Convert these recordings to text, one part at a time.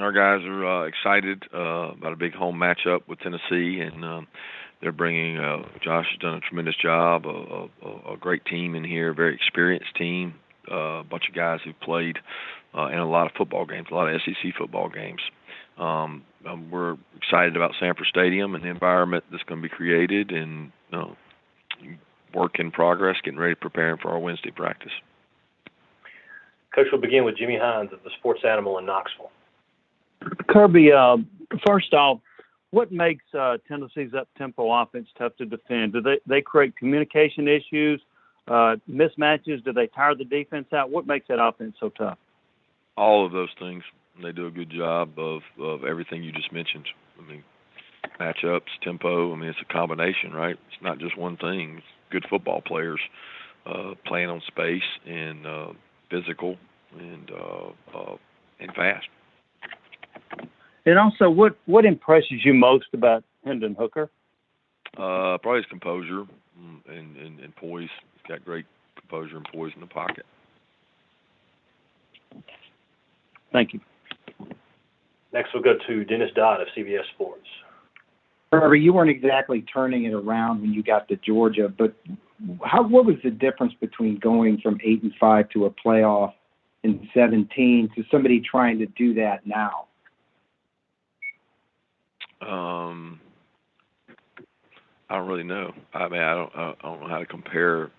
Our guys are excited about a big home matchup with Tennessee, and they're bringing. Josh has done a tremendous job. A great team in here, a very experienced team. A bunch of guys who've played in a lot of football games, a lot of SEC football games. We're excited about Sanford Stadium and the environment that's going to be created, and work in progress, getting ready, preparing for our Wednesday practice. Coach will begin with Jimmy Hines of the Sports Animal in Knoxville. Kirby, first off, what makes Tennessee's up-tempo offense tough to defend? Do they create communication issues, mismatches? Do they tire the defense out? What makes that offense so tough? All of those things. They do a good job of everything you just mentioned. I mean, matchups, tempo. I mean, it's a combination, right? It's not just one thing. It's good football players playing on space and physical and fast. And also, what impresses you most about Hendon Hooker? Probably his composure and poise. He's got great composure and poise in the pocket. Thank you. Next, we'll go to Dennis Dodd of CBS Sports. Kirby, you weren't exactly turning it around when you got to Georgia, but what was the difference between going from 8-5 to a playoff in 17 to somebody trying to do that now? I don't really know. I mean, I don't know how to compare,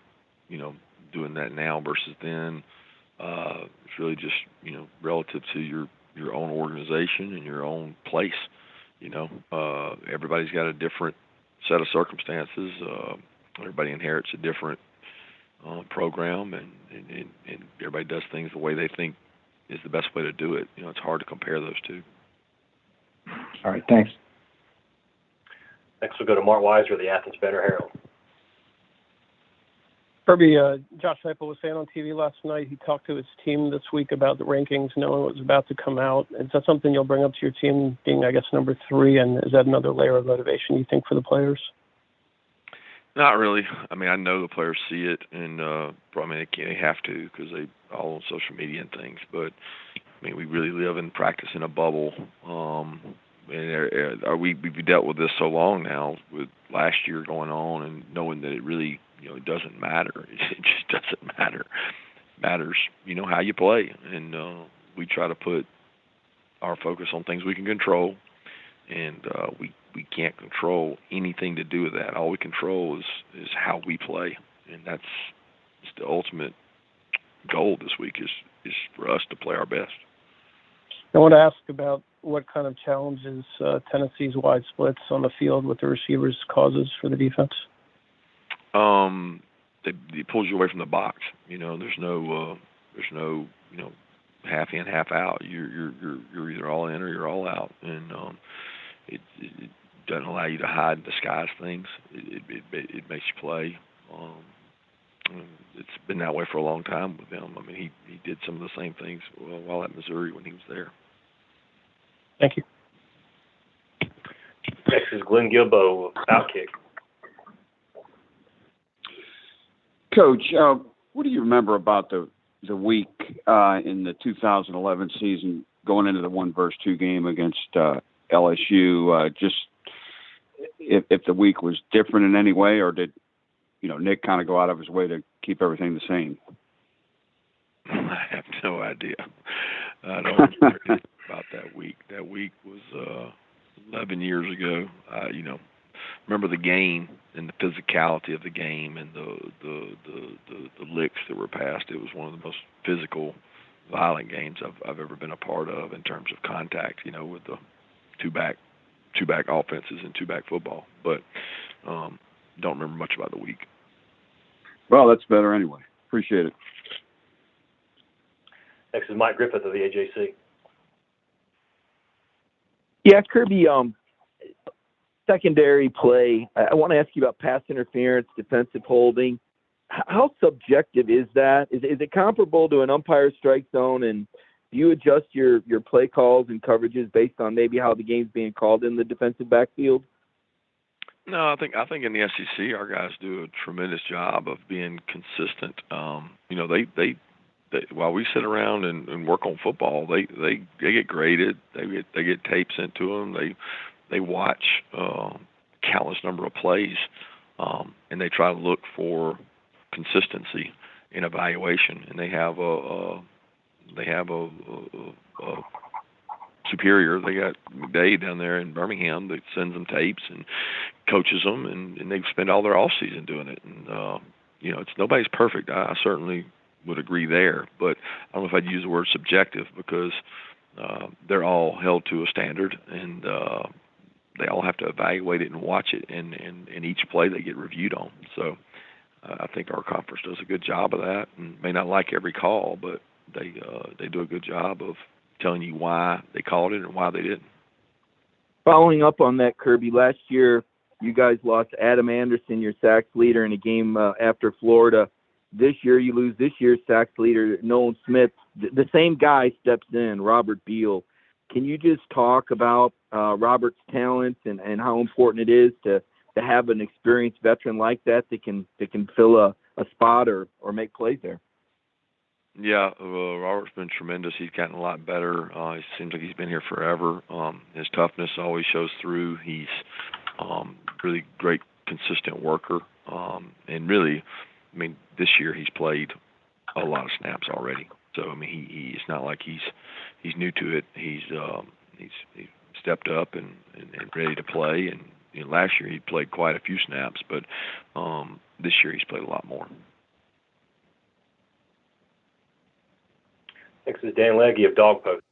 doing that now versus then. It's really just, relative to your own organization and your own place. Everybody's got a different set of circumstances. Everybody inherits a different program, and everybody does things the way they think is the best way to do it. It's hard to compare those two. All right, thanks. Next, we'll go to Mark Weiser of the Athens Banner-Herald. Kirby, Josh Heupel was saying on TV last night he talked to his team this week about the rankings, knowing what was about to come out. Is that something you'll bring up to your team, being, I guess, number 3, and is that another layer of motivation you think for the players? Not really. I mean, I know the players see it, and they have to because they all on social media and things. But I mean, we really live and practice in a bubble. We've dealt with this so long now, with last year going on, and knowing that it really, it doesn't matter. It just doesn't matter. It matters, how you play, and we try to put our focus on things we can control, and we can't control anything to do with that. All we control is how we play, and that's the ultimate goal this week is for us to play our best. I want to ask about what kind of challenges Tennessee's wide splits on the field with the receivers causes for the defense. It pulls you away from the box. There's no half in, half out. You're either all in or you're all out, and it doesn't allow you to hide and disguise things. It makes you play. It's been that way for a long time with him. I mean, he did some of the same things while at Missouri when he was there. Thank you. Next is Glenn Gilbo, Outkick. Coach, what do you remember about the week in the 2011 season going into the 1-2 game against LSU? Just if the week was different in any way, or did Nick kind of go out of his way to keep everything the same? I have no idea. I don't remember anything about that week. That week was 11 years ago. Remember the game and the physicality of the game and the licks that were passed. It was one of the most physical, violent games I've ever been a part of in terms of contact. With the two-back offenses and two-back football. But don't remember much about the week. Well, that's better anyway. Appreciate it. Next is Mike Griffith of the AJC. Yeah, Kirby, secondary play. I want to ask you about pass interference, defensive holding. How subjective is that? Is it comparable to an umpire strike zone? And do you adjust your play calls and coverages based on maybe how the game's being called in the defensive backfield? No, I think in the SEC our guys do a tremendous job of being consistent. while we sit around and work on football, they get graded. They get tape sent to them. They watch countless number of plays, and they try to look for consistency in evaluation. And they have a superior. They got McDade down there in Birmingham that sends them tapes and coaches them, and they spend all their off season doing it. And it's nobody's perfect. I certainly would agree there, but I don't know if I'd use the word subjective, because they're all held to a standard, and they all have to evaluate it and watch it, and each play they get reviewed on. So I think our conference does a good job of that, and may not like every call, but they do a good job of telling you why they called it and why they didn't. Following up on that, Kirby, last year you guys lost Adam Anderson, your sacks leader, in a game after Florida. This year you lose this year's sacks leader, Nolan Smith. The same guy steps in, Robert Beal. Can you just talk about Robert's talents and how important it is to have an experienced veteran like that can fill a spot or make plays there? Yeah, Robert's been tremendous. He's gotten a lot better. It seems like he's been here forever. His toughness always shows through. He's really great, consistent worker. And really, I mean, this year he's played a lot of snaps already. So I mean, it's not like he's new to it. He's stepped up and ready to play. And last year he played quite a few snaps, but this year he's played a lot more. Next is Dan Legge of Dog Post.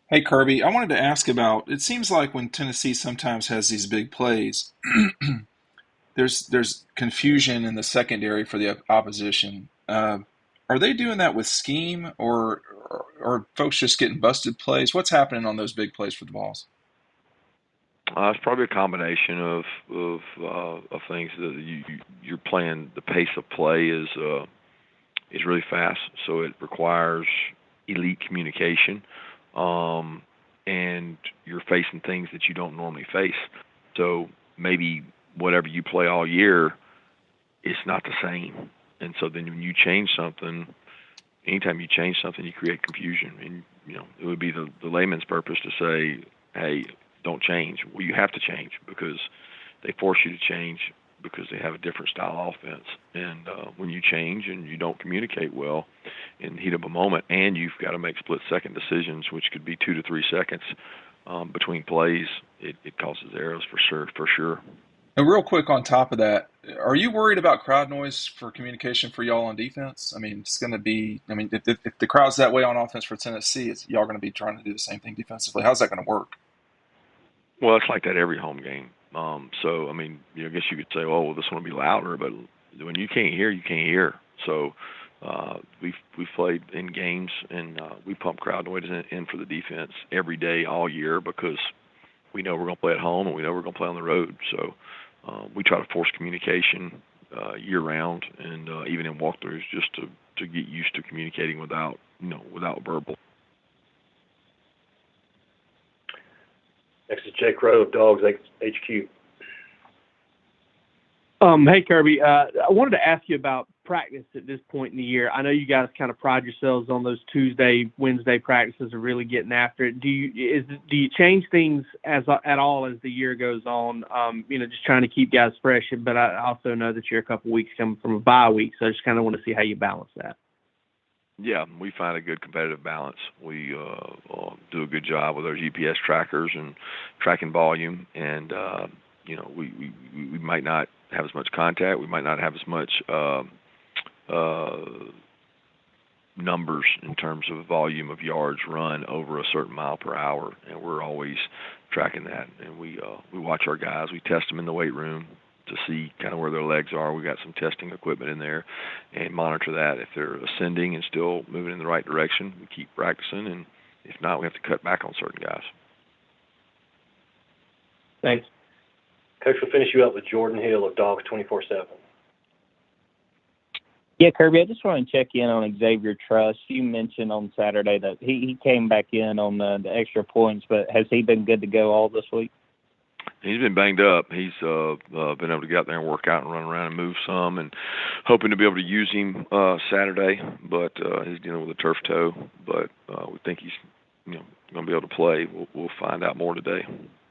Hey, Kirby, I wanted to ask about, it seems like when Tennessee sometimes has these big plays, there's confusion in the secondary for the opposition. Are they doing that with scheme, or folks just getting busted plays? What's happening on those big plays for the Vols? It's probably a combination of things. That you're playing, the pace of play is really fast, so it requires elite communication, and you're facing things that you don't normally face. So maybe whatever you play all year, it's not the same. And so then when you change something, anytime you change something, you create confusion. And, it would be the layman's purpose to say, hey, don't change. Well, you have to change, because they force you to change because they have a different style offense. And when you change and you don't communicate well in the heat of a moment, and you've got to make split-second decisions, which could be 2 to 3 seconds between plays, it causes errors for sure. And real quick on top of that, are you worried about crowd noise for communication for y'all on defense? I mean, it's going to be – I mean, if the crowd's that way on offense for Tennessee, y'all going to be trying to do the same thing defensively. How's that going to work? Well, it's like that every home game. So, I mean, I guess you could say, oh, well, this one will be louder, but when you can't hear, you can't hear. So we've played in games, and we pump crowd noise in for the defense every day, all year, because we know we're going to play at home and we know we're going to play on the road. So we try to force communication year-round, and even in walkthroughs, just to get used to communicating without verbal. Next is Jake Rowe of Dogs HQ. Hey, Kirby. I wanted to ask you about practice at this point in the year. I know you guys kind of pride yourselves on those Tuesday, Wednesday practices of really getting after it. Do you change things at all as the year goes on? Just trying to keep guys fresh. But I also know that you're a couple weeks coming from a bye week, so I just kind of want to see how you balance that. Yeah, we find a good competitive balance. We do a good job with our GPS trackers and tracking volume, and we might not have as much contact. We might not have as much numbers in terms of volume of yards run over a certain mile per hour, and we're always tracking that. And we watch our guys. We test them in the weight room to see kind of where their legs are. We got some testing equipment in there, and monitor that. If they're ascending and still moving in the right direction, we keep practicing, and if not, we have to cut back on certain guys. Thanks. Coach will finish you up with Jordan Hill of Dogs 24/7. Yeah, Kirby, I just want to check in on Xavier Truss. You mentioned on Saturday that he came back in on the extra points, but has he been good to go all this week? He's been banged up. He's been able to get out there and work out and run around and move some, and hoping to be able to use him Saturday. But he's dealing with a turf toe. But we think he's going to be able to play. We'll find out more today.